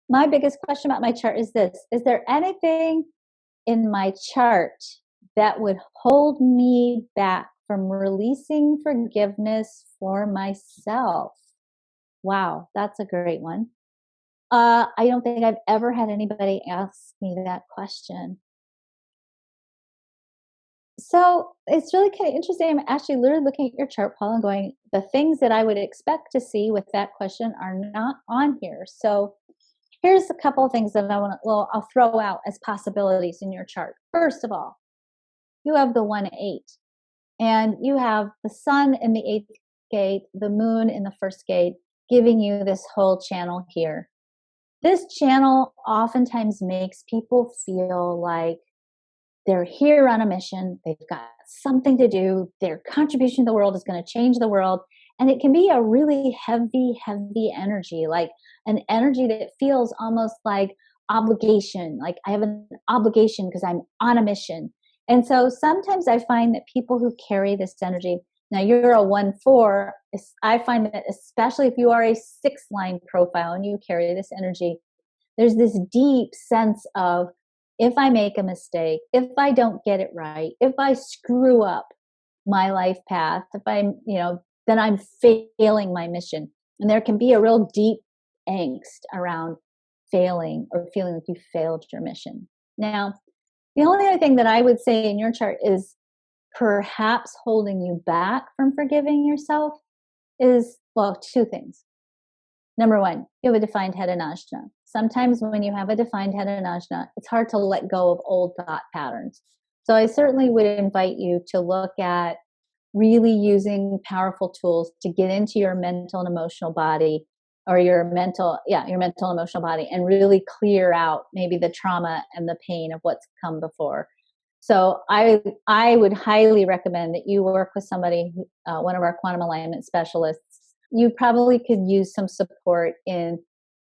my biggest question about my chart is this: is there anything in my chart that would hold me back from releasing forgiveness for myself? Wow, that's a great one. I don't think I've ever had anybody ask me that question. So it's really kind of interesting. I'm actually literally looking at your chart, Paul, and going, the things that I would expect to see with that question are not on here. So here's a couple of things that I'll throw out as possibilities in your chart. First of all, you have the 1-8, and you have the sun in the 8th gate, the moon in the 1st gate, giving you this whole channel here. This channel oftentimes makes people feel like they're here on a mission. They've got something to do. Their contribution to the world is going to change the world. And it can be a really heavy, heavy energy, like an energy that feels almost like obligation. Like I have an obligation because I'm on a mission. And so sometimes I find that people who carry this energy, now you're a 1-4, I find that especially if you are a 6-line profile and you carry this energy, there's this deep sense of, if I make a mistake, if I don't get it right, if I screw up my life path, if I'm, then I'm failing my mission. And there can be a real deep angst around failing or feeling like you failed your mission. Now, the only other thing that I would say in your chart is perhaps holding you back from forgiving yourself is, well, 2 things. Number 1, you have a defined head in ajna. Sometimes when you have a defined head in ajna, it's hard to let go of old thought patterns. So I certainly would invite you to look at really using powerful tools to get into your mental and emotional body, or your mental and emotional body, and really clear out maybe the trauma and the pain of what's come before. So I would highly recommend that you work with somebody, one of our quantum alignment specialists. You probably could use some support in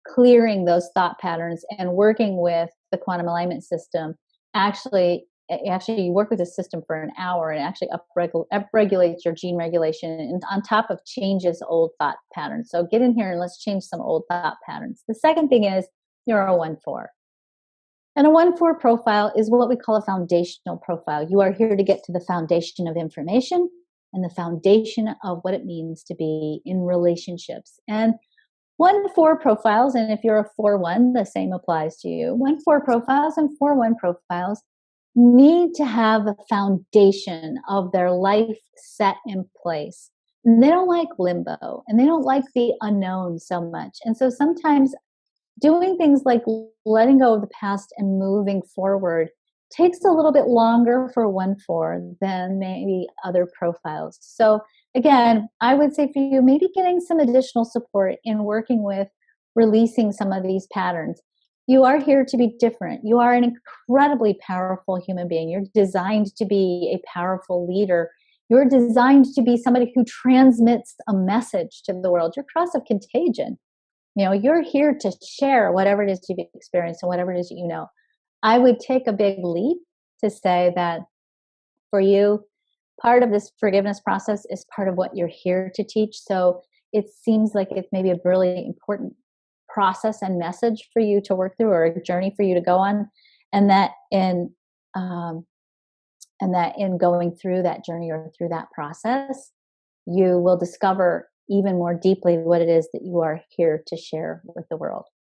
clearing those thought patterns and working with the quantum alignment system. Actually you work with the system for an hour, and actually upregulates your gene regulation, and on top of changes old thought patterns. So get in here and let's change some old thought patterns. The second thing is you're a 1-4. And a 1-4 profile is what we call a foundational profile. You are here to get to the foundation of information and the foundation of what it means to be in relationships. And 1-4 profiles, and if you're a 4-1, the same applies to you. 1-4 profiles and 4-1 profiles need to have a foundation of their life set in place. And they don't like limbo, and they don't like the unknown so much. And so sometimes doing things like letting go of the past and moving forward takes a little bit longer for 1-4 than maybe other profiles. So again, I would say for you, maybe getting some additional support in working with releasing some of these patterns. You are here to be different. You are an incredibly powerful human being. You're designed to be a powerful leader. You're designed to be somebody who transmits a message to the world. You're cross of contagion. You're here to share whatever it is you've experienced and whatever it is you know. I would take a big leap to say that for you, part of this forgiveness process is part of what you're here to teach. So it seems like it's maybe a really important process and message for you to work through, or a journey for you to go on, and that in going through that journey or through that process, you will discover even more deeply what it is that you are here to share with the world.